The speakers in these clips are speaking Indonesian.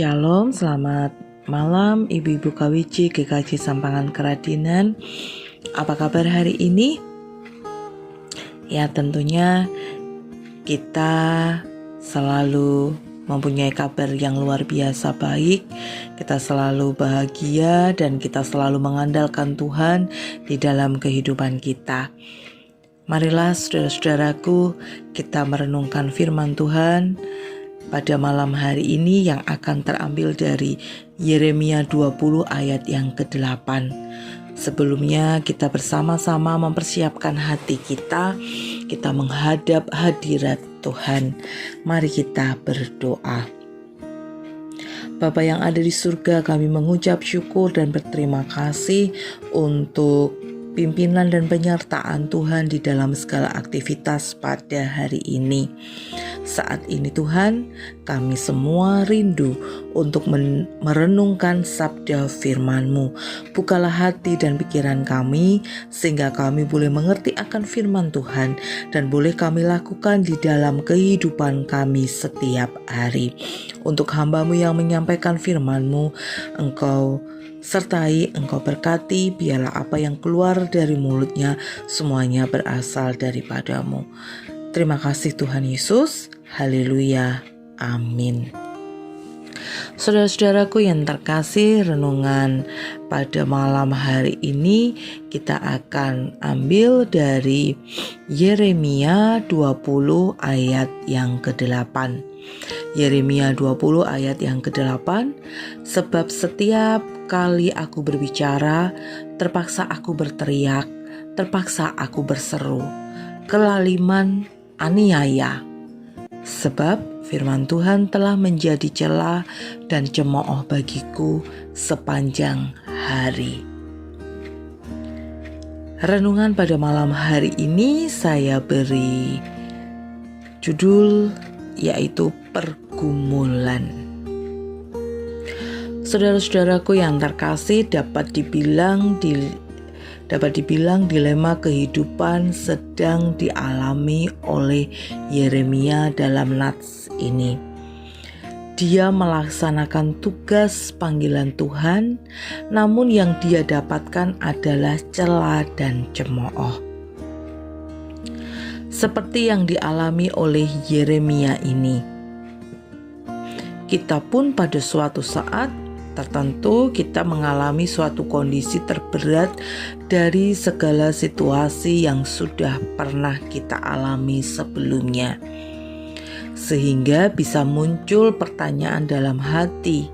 Shalom, selamat malam Ibu-Ibu KWC GKJ Sampangan Keradinan. Apa kabar hari ini? Ya, tentunya kita selalu mempunyai kabar yang luar biasa baik. Kita selalu bahagia dan kita selalu mengandalkan Tuhan di dalam kehidupan kita. Marilah saudara-saudaraku, kita merenungkan firman Tuhan pada malam hari ini yang akan terambil dari Yeremia 20 ayat yang ke-8. Sebelumnya kita bersama-sama mempersiapkan hati kita menghadap hadirat Tuhan. Mari kita berdoa. Bapa yang ada di surga, kami mengucap syukur dan berterima kasih untuk pimpinan dan penyertaan Tuhan di dalam segala aktivitas pada hari ini. Saat ini Tuhan, kami semua rindu untuk merenungkan sabda firman-Mu. Bukalah hati dan pikiran kami sehingga kami boleh mengerti akan firman Tuhan dan boleh kami lakukan di dalam kehidupan kami setiap hari. Untuk hamba-Mu yang menyampaikan firman-Mu, Engkau sertai, Engkau berkati, biarlah apa yang keluar dari mulutnya semuanya berasal daripada-Mu. Terima kasih Tuhan Yesus. Haleluya. Amin. Saudara-saudaraku yang terkasih, renungan pada malam hari ini kita akan ambil dari Yeremia 20 ayat yang ke-8. Yeremia 20 ayat yang ke-8. Sebab setiap kali aku berbicara, terpaksa aku berteriak, terpaksa aku berseru, kelaliman aniaya. Sebab firman Tuhan telah menjadi celah dan cemooh bagiku sepanjang hari. Renungan pada malam hari ini saya beri judul yaitu pergumulan. Saudara-saudaraku yang terkasih, dapat dibilang dilema kehidupan sedang dialami oleh Yeremia dalam nats ini. Dia melaksanakan tugas panggilan Tuhan, namun yang dia dapatkan adalah celah dan cemooh. Seperti yang dialami oleh Yeremia ini, kita pun pada suatu saat tertentu kita mengalami suatu kondisi terberat dari segala situasi yang sudah pernah kita alami sebelumnya. Sehingga bisa muncul pertanyaan dalam hati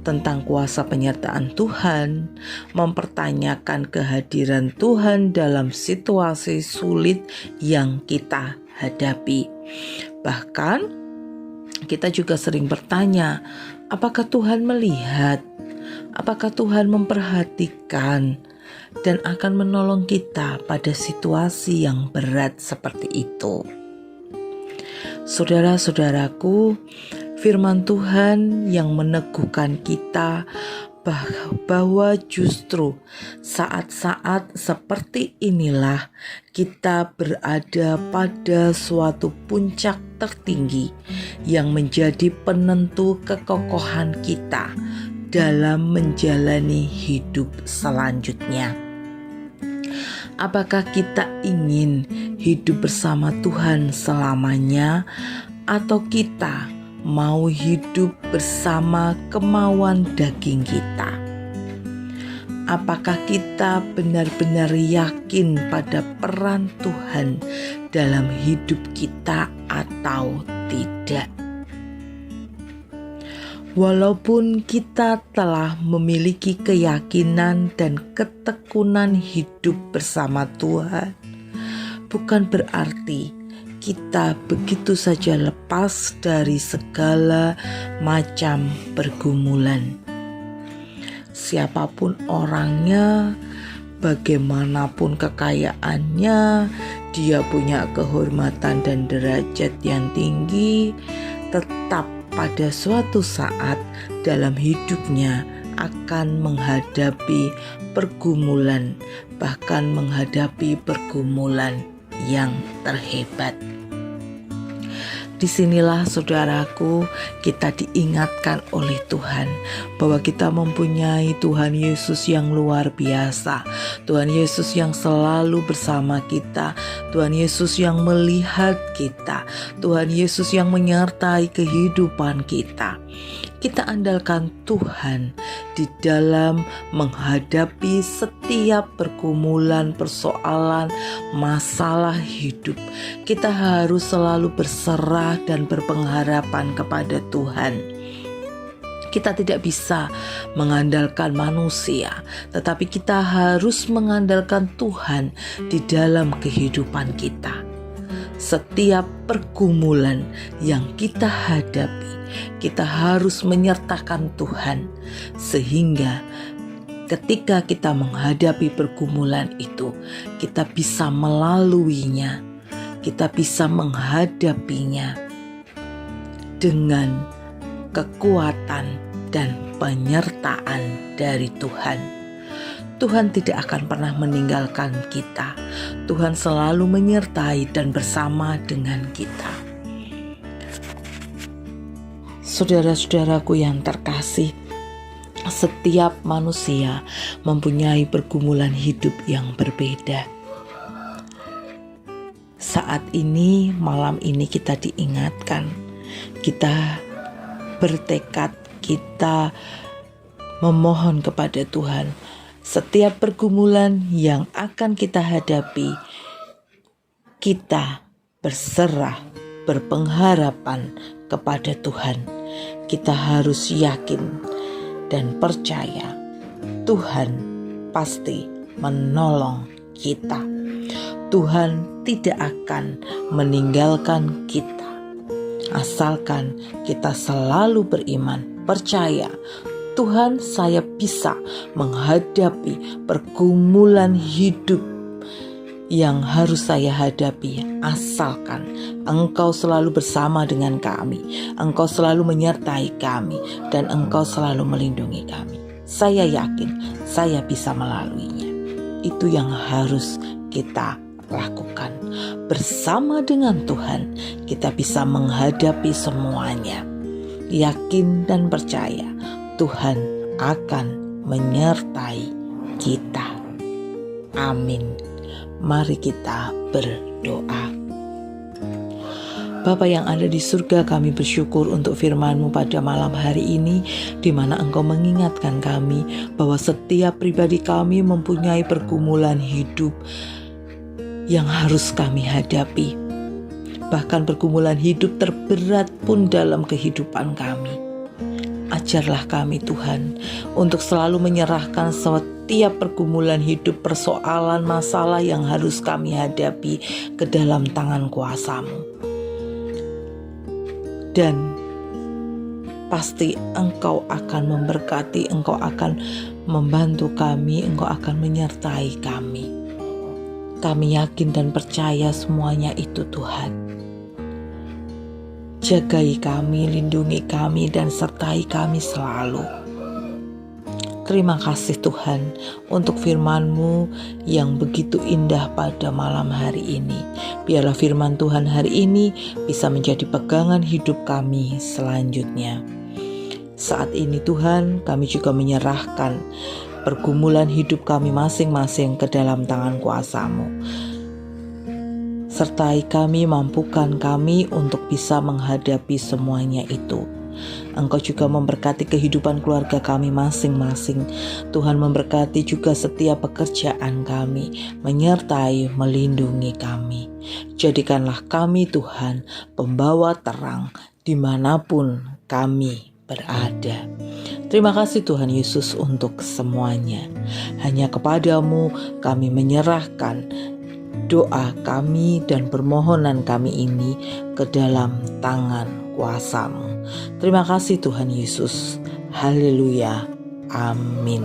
tentang kuasa penyertaan Tuhan, mempertanyakan kehadiran Tuhan dalam situasi sulit yang kita hadapi. Bahkan kita juga sering bertanya, apakah Tuhan melihat? Apakah Tuhan memperhatikan dan akan menolong kita pada situasi yang berat seperti itu? Saudara-saudaraku, firman Tuhan yang meneguhkan kita bahwa justru saat-saat seperti inilah kita berada pada suatu puncak tertinggi yang menjadi penentu kekokohan kita dalam menjalani hidup selanjutnya. Apakah kita ingin hidup bersama Tuhan selamanya, atau kita mau hidup bersama kemauan daging kita? Apakah kita benar-benar yakin pada peran Tuhan dalam hidup kita atau tidak? Walaupun kita telah memiliki keyakinan dan ketekunan hidup bersama Tuhan, bukan berarti kita begitu saja lepas dari segala macam pergumulan. Siapapun orangnya, bagaimanapun kekayaannya, dia punya kehormatan dan derajat yang tinggi, tetap pada suatu saat dalam hidupnya akan menghadapi pergumulan, bahkan menghadapi pergumulan yang terhebat. Disinilah saudaraku, kita diingatkan oleh Tuhan bahwa kita mempunyai Tuhan Yesus yang luar biasa, Tuhan Yesus yang selalu bersama kita, Tuhan Yesus yang melihat kita, Tuhan Yesus yang menyertai kehidupan kita. Kita andalkan Tuhan di dalam menghadapi setiap pergumulan, persoalan, masalah hidup. Kita harus selalu berserah dan berpengharapan kepada Tuhan. Kita tidak bisa mengandalkan manusia, tetapi kita harus mengandalkan Tuhan di dalam kehidupan kita. Setiap pergumulan yang kita hadapi, kita harus menyertakan Tuhan, sehingga ketika kita menghadapi pergumulan itu, kita bisa melaluinya, kita bisa menghadapinya dengan kekuatan dan penyertaan dari Tuhan. Tuhan tidak akan pernah meninggalkan kita. Tuhan selalu menyertai dan bersama dengan kita. Saudara-saudaraku yang terkasih, setiap manusia mempunyai pergumulan hidup yang berbeda. Saat ini, malam ini kita diingatkan, kita bertekad, kita memohon kepada Tuhan. Setiap pergumulan yang akan kita hadapi, kita berserah, berpengharapan kepada Tuhan. Kita harus yakin dan percaya Tuhan pasti menolong kita. Tuhan tidak akan meninggalkan kita, asalkan kita selalu beriman, percaya Tuhan, saya bisa menghadapi pergumulan hidup yang harus saya hadapi, asalkan Engkau selalu bersama dengan kami, Engkau selalu menyertai kami, dan Engkau selalu melindungi kami. Saya yakin saya bisa melaluinya. Itu yang harus kita lakukan. Bersama dengan Tuhan, kita bisa menghadapi semuanya. Yakin dan percaya Tuhan akan menyertai kita. Amin. Mari kita berdoa. Bapa yang ada di surga, kami bersyukur untuk firman-Mu pada malam hari ini, di mana Engkau mengingatkan kami bahwa setiap pribadi kami mempunyai pergumulan hidup yang harus kami hadapi. Bahkan pergumulan hidup terberat pun dalam kehidupan kami. Ajarlah kami Tuhan untuk selalu menyerahkan setiap pergumulan hidup, persoalan, masalah yang harus kami hadapi ke dalam tangan kuasa-Mu. Dan pasti Engkau akan memberkati, Engkau akan membantu kami, Engkau akan menyertai kami. Kami yakin dan percaya semuanya itu Tuhan. Jagai kami, lindungi kami, dan sertai kami selalu. Terima kasih Tuhan untuk firman-Mu yang begitu indah pada malam hari ini. Biarlah firman Tuhan hari ini bisa menjadi pegangan hidup kami selanjutnya. Saat ini Tuhan, kami juga menyerahkan pergumulan hidup kami masing-masing ke dalam tangan kuasa-Mu. Sertai kami, mampukan kami untuk bisa menghadapi semuanya itu. Engkau juga memberkati kehidupan keluarga kami masing-masing. Tuhan memberkati juga setiap pekerjaan kami, menyertai, melindungi kami. Jadikanlah kami Tuhan, pembawa terang dimanapun kami berada. Terima kasih Tuhan Yesus untuk semuanya. Hanya kepadamu kami menyerahkan doa kami dan permohonan kami ini ke dalam tangan kuasa-Mu. Terima kasih Tuhan Yesus. Haleluya. Amin.